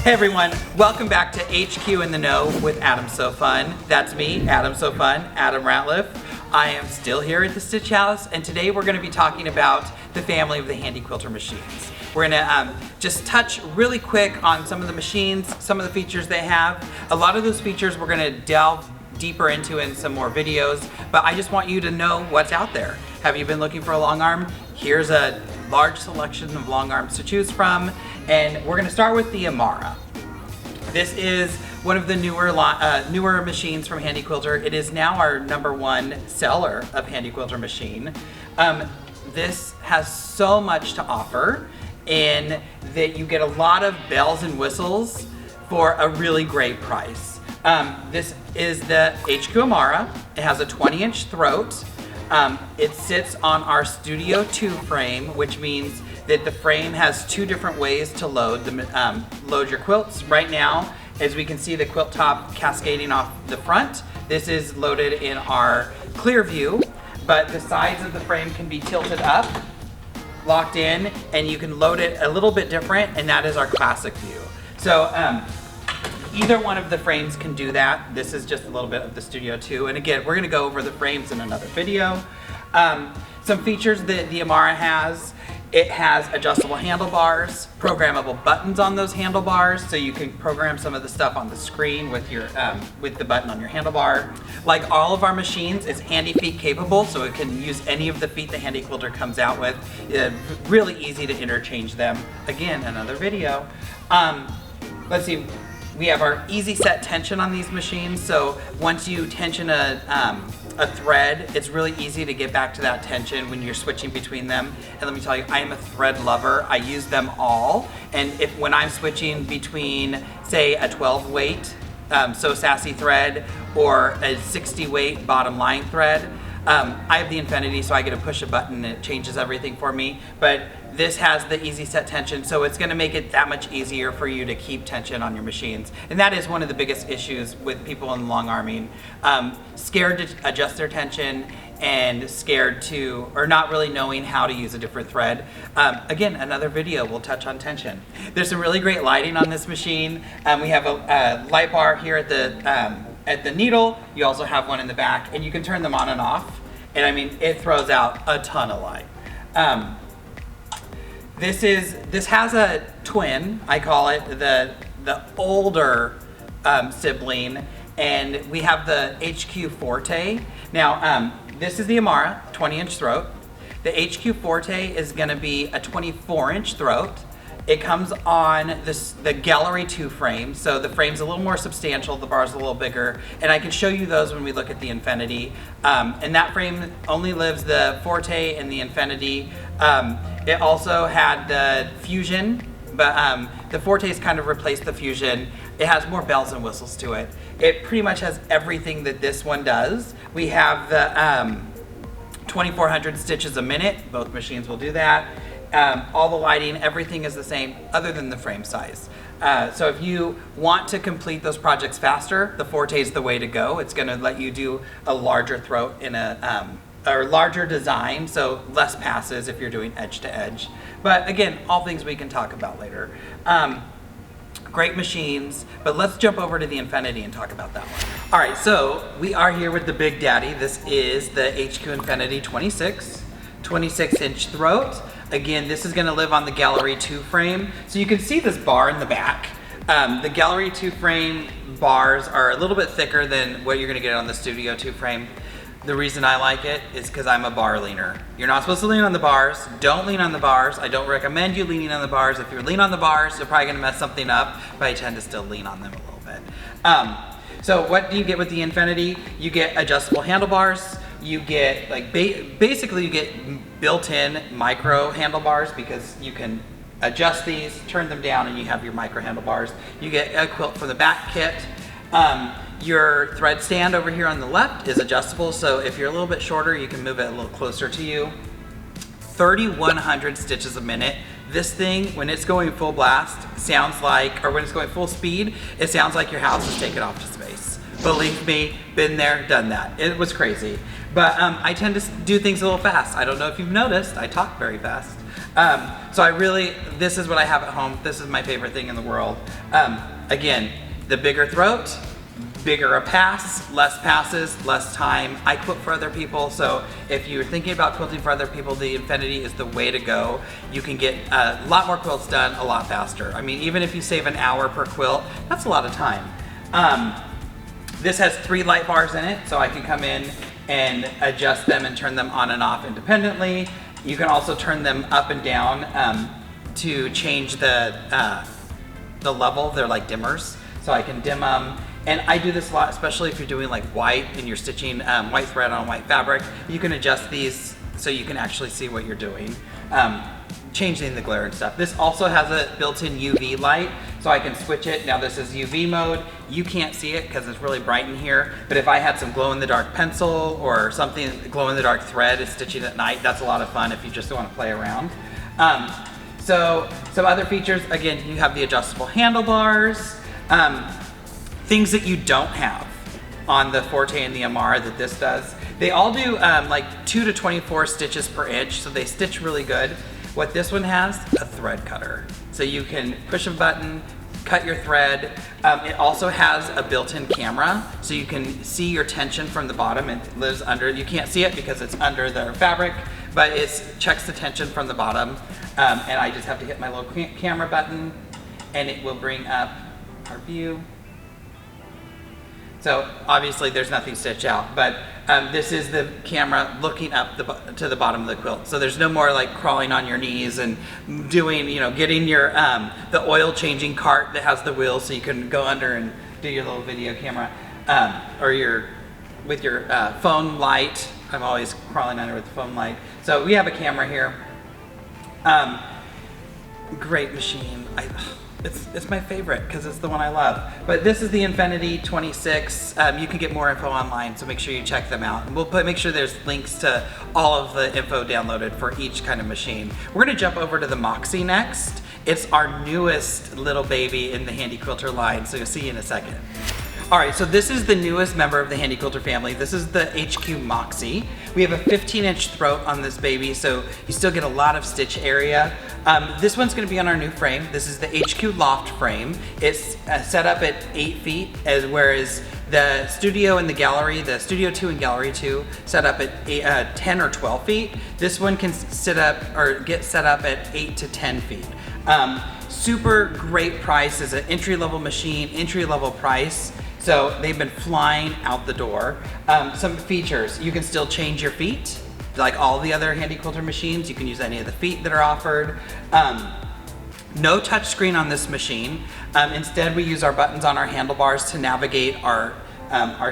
Hey everyone, welcome back to HQ in the Know with Adam So Fun. That's me, Adam So Fun, Adam Ratliff. I am still here at the Stitchhouse, and today we're going to be talking about the family of the Handi-Quilter machines. We're going to just touch really quick on some of the machines, some of the features they have. A lot of those features we're going to delve deeper into in some more videos, but I just want you to know what's out there. Have you been looking for a long arm? Here's a large selection of long arms to choose from, and we're going to start with the Amara. This is one of the newer machines from Handi-Quilter. It is now our #1 seller of Handi-Quilter machine. This has so much to offer in that you get a lot of bells and whistles for a really great price. This is the HQ Amara. It has a 20-inch throat. It sits on our Studio 2 frame, which means that the frame has two different ways to load your quilts. Right now, as we can see the quilt top cascading off the front, this is loaded in our clear view, but the sides of the frame can be tilted up, locked in, and you can load it a little bit different, and that is our classic view. So either one of the frames can do that. This is just a little bit of the Studio 2, and again, we're gonna go over the frames in another video. Some features that the Amara has: it has adjustable handlebars, programmable buttons on those handlebars, so you can program some of the stuff on the screen with your with the button on your handlebar. Like all of our machines, it's handy feet capable, so it can use any of the feet the Handi-Quilter comes out with. Really easy to interchange them. Again, another video. Let's see. We have our easy set tension on these machines, so once you tension a thread, it's really easy to get back to that tension when you're switching between them. And let me tell you, I am a thread lover. I use them all, and when I'm switching between, say, a 12 weight So Sassy thread or a 60 weight bottom line thread, I have the Infinity, so I get to push a button and it changes everything for me. But this has the easy set tension, so it's going to make it that much easier for you to keep tension on your machines. And that is one of the biggest issues with people in long arming. Scared to adjust their tension and scared to, or not really knowing how to use a different thread. Again, another video will touch on tension. There's some really great lighting on this machine. We have a light bar here at the needle. You also have one in the back, and you can turn them on and off. And I mean, it throws out a ton of light. This has a twin. I call it the older sibling, and we have the HQ Forte. Now, this is the Amara, 20-inch throat. The HQ Forte is going to be a 24-inch throat. It comes on the Gallery 2 frame, so the frame's a little more substantial, the bar's a little bigger, and I can show you those when we look at the Infinity. And that frame only lives the Forte and the Infinity. It also had the Fusion, but the Forte's kind of replaced the Fusion. It has more bells and whistles to it. It pretty much has everything that this one does. We have the 2400 stitches a minute. Both machines will do that. All the lighting, everything is the same other than the frame size. So if you want to complete those projects faster, the Forte is the way to go. It's going to let you do a larger throat in a larger design, so less passes if you're doing edge to edge. But again, all things we can talk about later. Great machines, but let's jump over to the Infinity and talk about that one. All right, so we are here with the Big Daddy. This is the HQ Infinity 26-inch throat. Again, this is going to live on the Gallery 2 frame. So you can see this bar in the back. The Gallery 2 frame bars are a little bit thicker than what you're going to get on the Studio 2 frame. The reason I like it is because I'm a bar leaner. You're not supposed to lean on the bars. Don't lean on the bars. I don't recommend you leaning on the bars. If you lean on the bars, you're probably going to mess something up, but I tend to still lean on them a little bit. So what do you get with the Infinity? You get adjustable handlebars. You get, like, basically you get built-in micro handlebars because you can adjust these, turn them down, and you have your micro handlebars. You get a quilt from the back kit. Your thread stand over here on the left is adjustable, so if you're a little bit shorter, you can move it a little closer to you. 3,100 stitches a minute. This thing, when it's going full blast, sounds like, or when it's going full speed, it sounds like your house is taken off to space. Believe me, been there, done that. It was crazy. But I tend to do things a little fast. I don't know if you've noticed, I talk very fast. So this is what I have at home. This is my favorite thing in the world. Again, the bigger throat, bigger a pass, less passes, less time. I quilt for other people, so if you're thinking about quilting for other people, the Infinity is the way to go. You can get a lot more quilts done a lot faster. I mean, even if you save an hour per quilt, that's a lot of time. This has 3 light bars in it, so I can come in and adjust them and turn them on and off independently. You can also turn them up and down to change the level. They're like dimmers, so I can dim them. And I do this a lot, especially if you're doing like white and you're stitching white thread on white fabric. You can adjust these so you can actually see what you're doing, changing the glare and stuff. This also has a built-in UV light, so I can switch it. Now this is UV mode. You can't see it because it's really bright in here, but if I had some glow-in-the-dark pencil or something, glow-in-the-dark thread is stitching at night, that's a lot of fun if you just want to play around. So some other features, again, you have the adjustable handlebars. Things that you don't have on the Forte and the Amara that this does. They all do like 2 to 24 stitches per inch, so they stitch really good. What this one has, a thread cutter. So you can push a button, cut your thread. It also has a built-in camera, so you can see your tension from the bottom. It lives under, you can't see it because it's under the fabric, but it checks the tension from the bottom. And I just have to hit my little camera button and it will bring up our view. So obviously there's nothing stitched out, but this is the camera looking up to the bottom of the quilt. So there's no more like crawling on your knees and doing, getting your, the oil changing cart that has the wheels so you can go under and do your little video camera, or with your phone light. I'm always crawling under with the phone light. So we have a camera here. Great machine. It's my favorite because it's the one I love. But this is the Infinity 26. You can get more info online, so make sure you check them out. And we'll make sure there's links to all of the info downloaded for each kind of machine. We're gonna jump over to the Moxie next. It's our newest little baby in the Handi-Quilter line, so you'll see in a second. All right, so this is the newest member of the Handi-Quilter family. This is the HQ Moxie. We have a 15-inch throat on this baby, so you still get a lot of stitch area. This one's gonna be on our new frame. This is the HQ Loft frame. It's set up at 8 feet, whereas the Studio and the Gallery, the Studio 2 and Gallery 2, set up at 10 or 12 feet. This one can sit up or get set up at 8 to 10 feet. Super great price. Is an entry-level machine, entry-level price. So they've been flying out the door. Some features, you can still change your feet. Like all the other Handi-Quilter machines, you can use any of the feet that are offered. No touch screen on this machine. Instead, we use our buttons on our handlebars to navigate our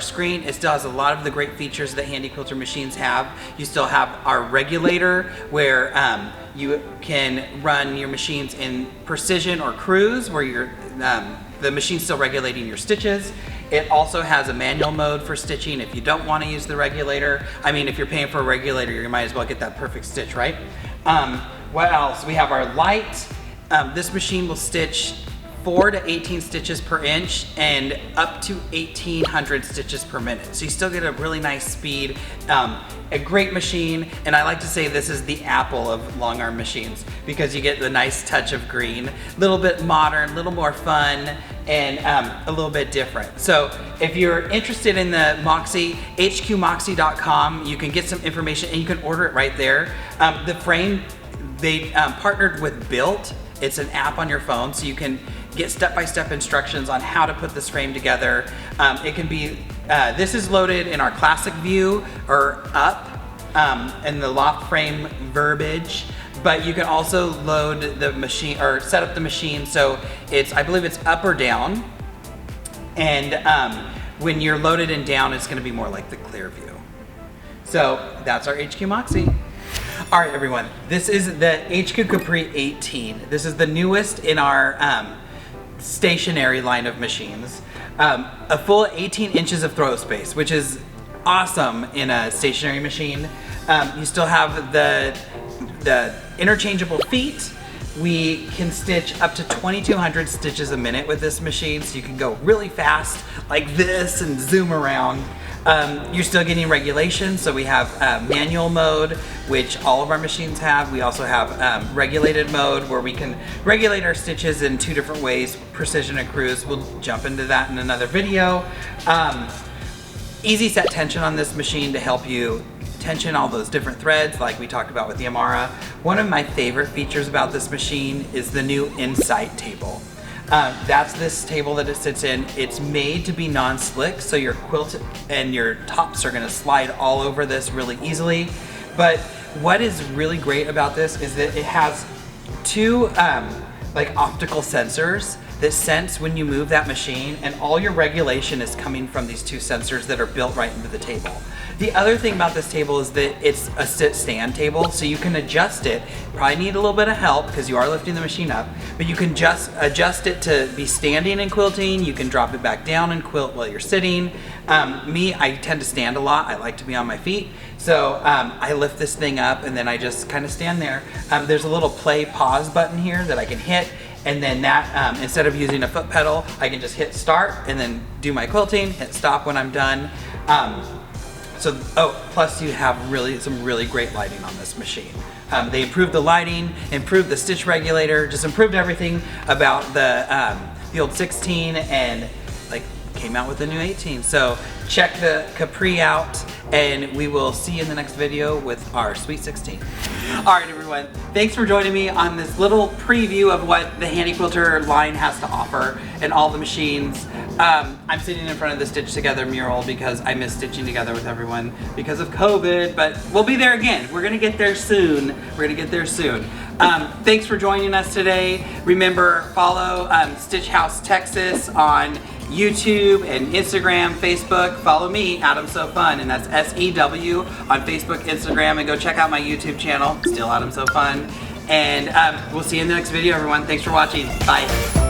screen. It still has a lot of the great features that Handi-Quilter machines have. You still have our regulator where you can run your machines in precision or cruise where the machine's still regulating your stitches. It also has a manual mode for stitching if you don't want to use the regulator. I mean, if you're paying for a regulator, you might as well get that perfect stitch, right? What else? We have our light. This machine will stitch 4 to 18 stitches per inch and up to 1,800 stitches per minute. So you still get a really nice speed, a great machine, and I like to say this is the Apple of Longarm machines because you get the nice touch of green, a little bit modern, a little more fun, and a little bit different. So if you're interested in the Moxie, hqmoxie.com, you can get some information and you can order it right there. The frame, they partnered with Built. It's an app on your phone, so you can get step-by-step instructions on how to put this frame together. It can be, this is loaded in our classic view or up in the loft frame verbiage, but you can also load the machine or set up the machine so I believe it's up or down, and when you're loaded and down, it's gonna be more like the clear view. So that's our HQ Moxie. All right, everyone, this is the HQ Capri 18. This is the newest in our stationary line of machines. A full 18 inches of throw space, which is awesome in a stationary machine. You still have the interchangeable feet. We can stitch up to 2,200 stitches a minute with this machine, so you can go really fast like this and zoom around. You're still getting regulation, so we have manual mode, which all of our machines have. We also have regulated mode, where we can regulate our stitches in 2 different ways, precision and cruise. We'll jump into that in another video. Easy set tension on this machine to help you tension all those different threads like we talked about with the Amara. One of my favorite features about this machine is the new Insight table. That's this table that it sits in. It's made to be non-slick, so your quilt and your tops are gonna slide all over this really easily. But what is really great about this is that it has 2 like optical sensors that sense when you move that machine, and all your regulation is coming from these 2 sensors that are built right into the table. The other thing about this table is that it's a sit-stand table, so you can adjust it. Probably need a little bit of help because you are lifting the machine up, but you can just adjust it to be standing and quilting. You can drop it back down and quilt while you're sitting. Me, I tend to stand a lot. I like to be on my feet. So I lift this thing up and then I just kind of stand there. There's a little play pause button here that I can hit, and then that, instead of using a foot pedal, I can just hit start and then do my quilting, hit stop when I'm done. Plus you have some really great lighting on this machine. They improved the lighting, improved the stitch regulator, just improved everything about the old 16, and like came out with the new 18. So check the Capri out, and we will see you in the next video with our Sweet 16. All right, everyone, thanks for joining me on this little preview of what the Handi-Quilter line has to offer and all the machines. I'm sitting in front of the Stitch Together mural because I miss stitching together with everyone because of COVID, but we'll be there again. We're gonna get there soon. Thanks for joining us today. Remember, follow Stitchhouse Texas on YouTube and Instagram, Facebook. Follow me, Adam So Fun, and that's SEW on Facebook, Instagram, and go check out my YouTube channel, still Adam So Fun. And we'll see you in the next video, everyone. Thanks for watching. Bye.